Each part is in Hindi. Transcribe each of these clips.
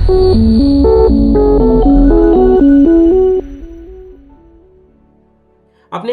आपने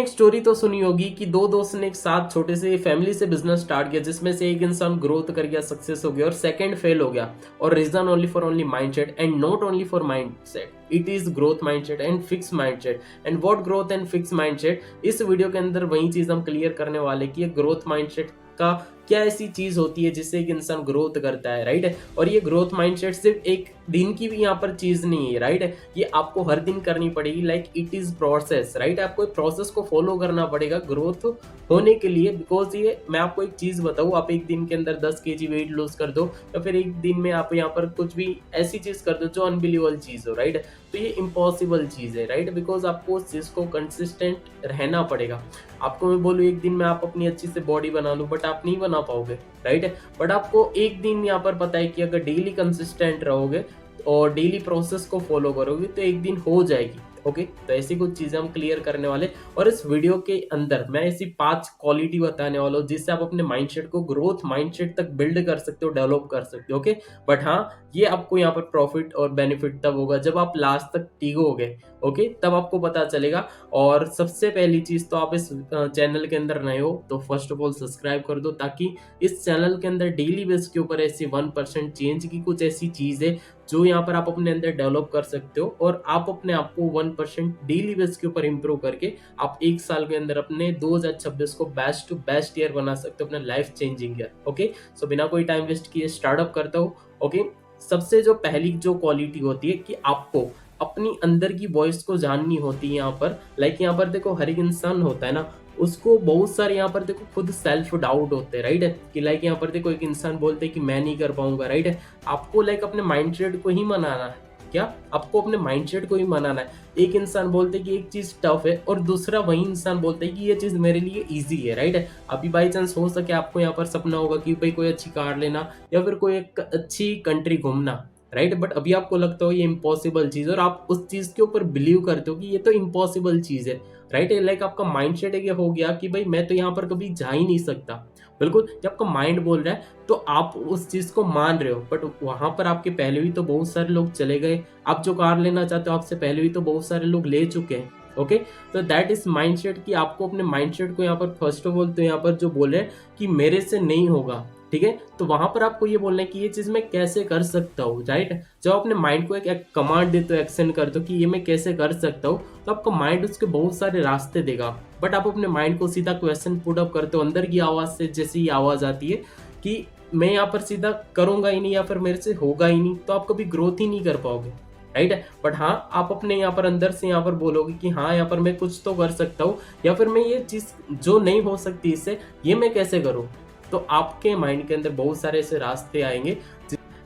एक स्टोरी तो सुनी होगी कि दो दोस्त ने एक साथ छोटे से फैमिली से बिजनेस स्टार्ट किया, जिसमें से एक इंसान ग्रोथ कर गया, सक्सेस हो गया और सेकंड फेल हो गया। और reason only for only mindset, and not only for mindset, it is growth mindset and fix mindset. And what growth and fix mindset, इस वीडियो के अंदर वही चीज हम क्लियर करने वाले कि ग्रोथ माइंडसेट का क्या ऐसी चीज होती है जिससे एक इंसान ग्रोथ करता है, राइट। और ये ग्रोथ माइंडसेट सिर्फ एक दिन की भी यहाँ पर चीज नहीं है, राइट। ये आपको हर दिन करनी पड़ेगी, like it is process, right. आपको प्रोसेस को फॉलो करना पड़ेगा ग्रोथ होने के लिए। बिकॉज ये मैं आपको एक चीज बताऊँ, आप एक दिन के अंदर 10 kg वेट लूज कर दो या फिर एक दिन में आप यहाँ पर कुछ भी ऐसी चीज कर दो जो अनबिलीवेबल चीज हो, राइट। तो ये इम्पॉसिबल चीज है, राइट। बिकॉज आपको उस चीज को कंसिस्टेंट रहना पड़ेगा। आपको मैं बोलूँ एक दिन में आप अपनी अच्छी से बॉडी बना लो, बट आप नहीं बना पाओगे, राइट। बट आपको एक दिन यहाँ पर पता है कि अगर डेली कंसिस्टेंट रहोगे और डेली प्रोसेस को फॉलो करोगे तो एक दिन हो जाएगी। ओके, तो ऐसी कुछ चीजें हम क्लियर करने वाले। और इस वीडियो के अंदर मैं ऐसी 5 क्वालिटी बताने वाला हूँ जिससे आप अपने माइंडसेट को ग्रोथ माइंडसेट तक बिल्ड कर सकते हो, डेवलप कर सकते हो। ओके, बट हाँ, ये आपको यहाँ पर प्रॉफिट और बेनिफिट तब होगा जब आप लास्ट तक टिकोगे। ओके, तब आपको पता चलेगा। और सबसे पहली चीज तो आप इस चैनल के अंदर नए हो तो फर्स्ट ऑफ ऑल सब्सक्राइब कर दो, ताकि इस चैनल के अंदर डेली बेस के ऊपर ऐसी 1% चेंज की कुछ ऐसी चीज है जो यहाँ पर आप अपने अंदर डेवलप कर सकते हो। और आप अपने आप को 1% डेली बेस के ऊपर इंप्रूव करके आप एक साल के अंदर अपने 2026 को बेस्ट टू बेस्ट ईयर बना सकते हो, अपना लाइफ चेंजिंग ईयर। ओके, सो बिना कोई टाइम वेस्ट किए स्टार्टअप करता हूँ। ओके, सबसे जो पहली जो क्वालिटी होती है कि आपको अपनी अंदर की वॉइस को जाननी होती है। यहाँ पर लाइक यहाँ पर देखो, हर एक इंसान होता है ना, उसको बहुत सारे यहाँ पर देखो खुद सेल्फ डाउट होते हैं, राइट। कि लाइक यहाँ पर देखो एक इंसान बोलते हैं कि मैं नहीं कर पाऊंगा, राइट। आपको लाइक अपने माइंडसेट को ही मनाना है। क्या आपको अपने माइंडसेट को ही मनाना है। एक इंसान बोलते है कि एक चीज टफ है और दूसरा वही इंसान बोलता है कि ये चीज मेरे लिए इजी है, राइट। अभी बाई चांस हो सके आपको यहाँ पर सपना होगा कि भाई कोई अच्छी कार लेना या फिर कोई एक अच्छी कंट्री घूमना, राइट। बट अभी आपको लगता हो ये इम्पॉसिबल चीज और आप उस चीज के ऊपर बिलीव करते हो कि ये तो इम्पॉसिबल चीज है, राइट। लाइक आपका माइंड सेट ये हो गया कि भाई मैं तो यहाँ पर कभी जा ही नहीं सकता। बिल्कुल, जब आपका माइंड बोल रहा है तो आप उस चीज को मान रहे हो। बट वहां पर आपके पहले भी तो बहुत सारे लोग चले गए। आप जो कार लेना चाहते हो आपसे पहले भी तो बहुत सारे लोग ले चुके हैं। ओके, तो दैट इज माइंडसेट कि आपको अपने माइंडसेट को यहाँ पर फर्स्ट ऑफ ऑल तो यहाँ पर जो बोले कि मेरे से नहीं होगा, ठीक है, तो वहां पर आपको ये बोलना है कि ये चीज मैं कैसे कर सकता हूँ, राइट। जब अपने माइंड को एक कमांड देते हो, एक्शन करते हो कि ये मैं कैसे कर सकता हूँ, तो आपका माइंड उसके बहुत सारे रास्ते देगा। बट आप अपने माइंड को सीधा क्वेश्चन पुट अप करते हो अंदर की आवाज से, जैसे ही आवाज आती है कि मैं यहाँ पर सीधा करूंगा ही नहीं या फिर मेरे से होगा ही नहीं, तो आप कभी ग्रोथ ही नहीं कर पाओगे, राइट। बट हाँ, आप अपने यहाँ पर अंदर से यहाँ पर बोलोगे कि हाँ यहाँ पर मैं कुछ तो कर सकता हूँ, या फिर मैं ये चीज जो नहीं हो सकती इससे, ये मैं कैसे करूँ। तो आपके माइंड के अंदर बहुत सारे ऐसे रास्ते आएंगे।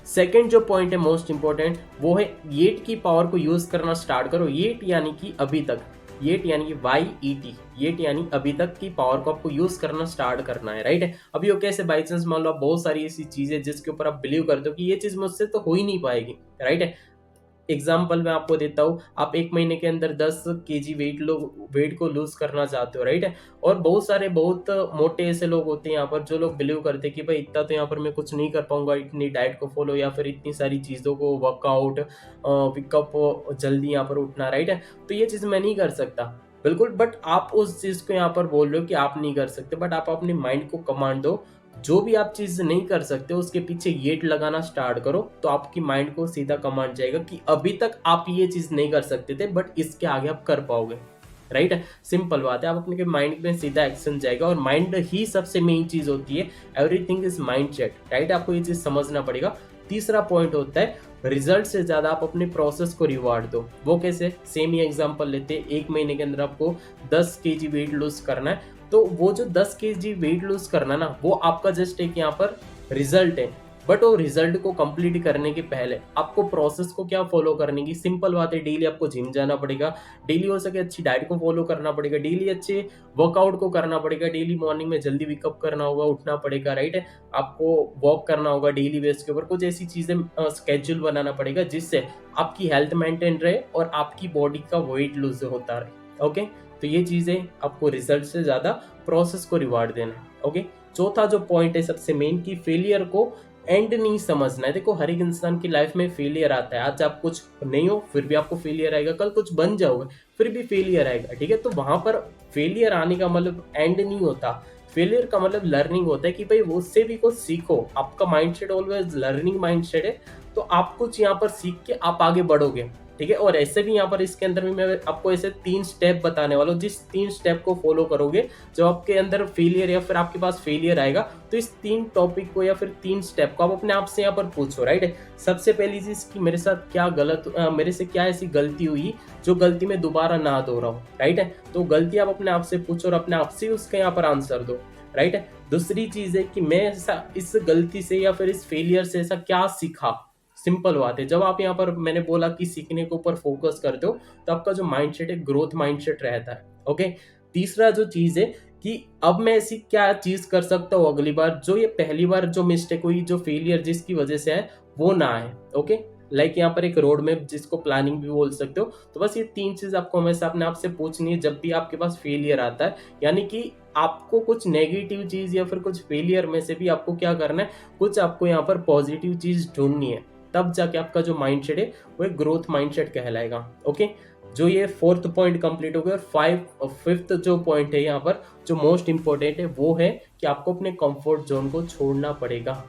सेकंड जो पॉइंट है मोस्ट इंपॉर्टेंट, वो है येट की पावर को यूज करना स्टार्ट करो। येट यानी कि अभी तक, येट यानी कि YET, येट यानी अभी तक की पावर को आपको यूज करना स्टार्ट करना है, राइट। अभी वो कैसे, बाई चांस मान लो आप बहुत सारी ऐसी चीजें जिसके ऊपर आप बिलीव करते हो कि ये चीज मुझसे तो हो ही नहीं पाएगी, राइट। एग्जाम्पल मैं आपको देता हूँ, आप एक महीने के अंदर 10 kg वेट को लूज करना चाहते हो, राइट। और बहुत सारे बहुत मोटे ऐसे लोग होते हैं यहाँ पर जो लोग बिलीव करते हैं कि भाई इतना तो यहाँ पर मैं कुछ नहीं कर पाऊंगा, इतनी डाइट को फॉलो या फिर इतनी सारी चीज़ों को, वर्कआउट, पिकअप, जल्दी यहाँ पर उठना, राइट। तो ये चीज़ मैं नहीं कर सकता, बिल्कुल। बट आप उस चीज़ को यहाँ पर बोल रहे हो कि आप नहीं कर सकते, बट आप अपने माइंड को कमांड दो, जो भी आप चीज नहीं कर सकते उसके पीछे येट लगाना स्टार्ट करो, तो आपकी माइंड को सीधा कमांड जाएगा कि अभी तक आप ये चीज नहीं कर सकते थे बट इसके आगे आप कर पाओगे, राइट। सिंपल बात है, आप अपने माइंड में सीधा एक्शन जाएगा और माइंड ही सबसे मेन चीज होती है। Everything is mind set, right. आपको ये चीज समझना पड़ेगा। तीसरा पॉइंट होता है रिजल्ट से ज्यादा आप अपने प्रोसेस को रिवार्ड दो। वो कैसे, सेम ही एग्जांपल लेते हैं, एक महीने के अंदर आपको 10 kg वेट लूज करना है, तो वो जो 10 kg वेट लूज करना ना, वो आपका जस्ट एक यहाँ पर रिजल्ट है। बट वो रिजल्ट को कंप्लीट करने के पहले आपको प्रोसेस को क्या फॉलो करने की, सिंपल बात है, डेली आपको जिम जाना पड़ेगा, डेली हो सके अच्छी डाइट को फॉलो करना पड़ेगा, डेली अच्छे वर्कआउट को करना पड़ेगा, डेली मॉर्निंग में जल्दी विकअप करना होगा, उठना पड़ेगा, राइट। आपको वॉक करना होगा डेली बेस के ऊपर, कुछ ऐसी चीजें स्केड्यूल बनाना पड़ेगा जिससे आपकी हेल्थ मेंटेन रहे और आपकी बॉडी का वेट लूज होता रहे। ओके, तो ये चीजें आपको रिजल्ट से ज्यादा प्रोसेस को रिवार्ड देना है। ओके, चौथा जो पॉइंट है सबसे मेन, की फेलियर को एंड नहीं समझना है। देखो हर एक इंसान की लाइफ में फेलियर आता है, आज आप कुछ नहीं हो फिर भी आपको फेलियर आएगा, कल कुछ बन जाओगे फिर भी फेलियर आएगा, ठीक है। तो वहां पर फेलियर आने का मतलब एंड नहीं होता, फेलियर का मतलब लर्निंग होता है कि भाई वो उससे भी कुछ सीखो। आपका माइंडसेट ऑलवेज लर्निंग माइंडसेट है, तो आप कुछ यहाँ पर सीख के आप आगे बढ़ोगे, ठीक है। और ऐसे भी यहाँ पर इसके अंदर भी मैं आपको ऐसे 3 स्टेप बताने वाला हूँ, जिस 3 स्टेप को फॉलो करोगे जब आपके अंदर फेलियर या फिर आपके पास फेलियर आएगा, तो इस 3 टॉपिक को या फिर 3 स्टेप को आप अपने आप से यहाँ पर पूछो, राइट। सबसे पहली चीज कि मेरे साथ क्या मेरे से क्या ऐसी गलती हुई जो गलती में दोबारा ना दोहराऊं, राइट है। तो गलती आप अपने आप से पूछो और अपने आप से उसका यहाँ पर आंसर दो, राइट है। दूसरी चीज है कि मैं ऐसा इस गलती से या फिर इस फेलियर से ऐसा क्या सीखा। सिंपल बात है, जब आप यहाँ पर मैंने बोला कि सीखने के ऊपर फोकस करते हो तो आपका जो माइंडसेट है ग्रोथ माइंडसेट रहता है, ओके। तीसरा जो चीज है कि अब मैं ऐसी क्या चीज कर सकता हूँ अगली बार जो ये पहली बार जो मिस्टेक हुई, जो फेलियर जिसकी वजह से है वो ना आए, ओके। लाइक यहाँ पर एक रोड मैप जिसको प्लानिंग भी बोल सकते हो। तो बस ये 3 चीज आपको हमेशा अपने आप से पूछनी है जब भी आपके पास फेलियर आता है, यानी कि आपको कुछ नेगेटिव चीज या फिर कुछ फेलियर में से भी आपको क्या करना है, कुछ आपको यहाँ पर पॉजिटिव चीज ढूंढनी है, तब जाके आपका जो माइंडसेट है वो एक ग्रोथ माइंडसेट कहलाएगा, ओके। जो ये 4th पॉइंट कंप्लीट हो गया। और 5th जो पॉइंट है यहाँ पर जो मोस्ट इंपॉर्टेंट है वो है कि आपको अपने कंफर्ट जोन को छोड़ना पड़ेगा।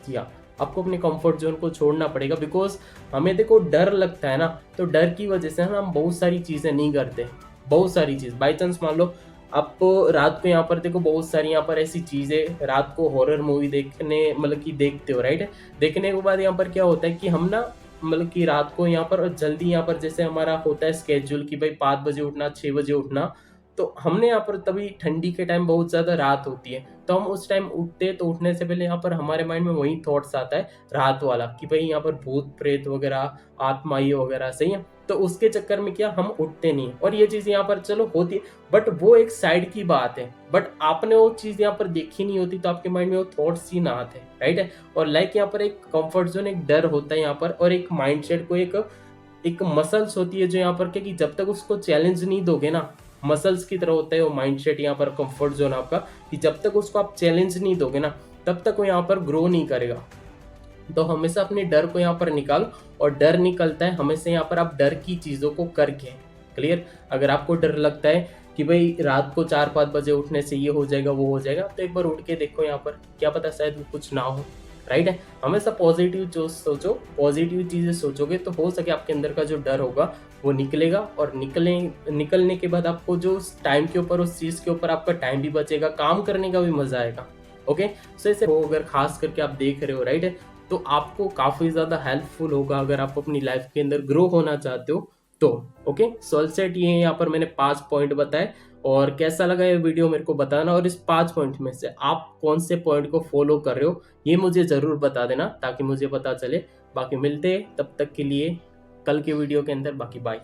जी हाँ, आपको अपने कंफर्ट जोन को छोड़ना पड़ेगा, बिकॉज हमें देखो डर लगता है ना, तो डर की वजह से हम बहुत सारी चीजें नहीं करते। बहुत सारी चीज बाई चांस मान लो आप रात को यहाँ पर देखो बहुत सारी यहाँ पर ऐसी चीजें, रात को हॉरर मूवी देखने मतलब कि देखते हो, राइट। देखने के बाद यहाँ पर क्या होता है कि हम ना मतलब कि रात को यहाँ पर जल्दी यहाँ पर जैसे हमारा होता है स्केड्यूल कि भाई 5 बजे उठना, 6 बजे उठना, तो हमने यहाँ पर तभी ठंडी के टाइम बहुत ज्यादा रात होती है, तो हम उस टाइम उठते हैं, तो उठने से पहले यहाँ पर हमारे माइंड में वही थॉट्स आता है रात वाला कि भाई यहाँ पर भूत प्रेत वगैरह आत्माई वगैरह, सही है। तो उसके चक्कर में क्या हम उठते नहीं, और ये चीज यहाँ पर चलो होती है, बट वो एक साइड की बात है, बट आपने वो चीज यहाँ पर देखी नहीं होती तो आपके माइंड में वो थॉट्स ही ना आते, राइट है। और लाइक यहाँ पर एक कंफर्ट जोन, एक डर होता है यहाँ पर, और एक माइंडसेट को एक मसल्स होती है जो यहाँ पर क्या कि जब तक उसको चैलेंज नहीं दोगे ना, मसल्स की तरह होता है वो माइंडसेट यहाँ पर कंफर्ट जोन आपका, कि जब तक उसको आप चैलेंज नहीं दोगे ना तब तक वो यहाँ पर ग्रो नहीं करेगा। तो हमेशा अपने डर को यहाँ पर निकालो, और डर निकलता है हमेशा यहाँ पर आप डर की चीजों को करके। क्लियर। अगर आपको डर लगता है कि भाई रात को 4-5 बजे उठने से ये हो जाएगा वो हो जाएगा, तो एक बार उठ के देखो यहाँ पर, क्या पता शायद वो कुछ ना हो, राइट है। हमेशा पॉजिटिव जो सोचो, पॉजिटिव चीजें सोचोगे तो हो सके आपके अंदर का जो डर होगा वो निकलेगा, और निकलने के बाद आपको जो उस टाइम के ऊपर, उस चीज के ऊपर आपका टाइम भी बचेगा, काम करने का भी मजा आएगा, ओके। सो ऐसे अगर खास करके आप देख रहे हो, राइट है, तो आपको काफी ज्यादा हेल्पफुल होगा अगर आप अपनी लाइफ के अंदर ग्रो होना चाहते हो तो, ओके। सोलसेट ये यहाँ पर मैंने 5 पॉइंट बताए, और कैसा लगा ये वीडियो मेरे को बताना, और इस 5 पॉइंट में से आप कौन से पॉइंट को फॉलो कर रहे हो ये मुझे जरूर बता देना ताकि मुझे पता चले। बाकी मिलते हैं तब तक के लिए कल के वीडियो के अंदर, बाकी बाय।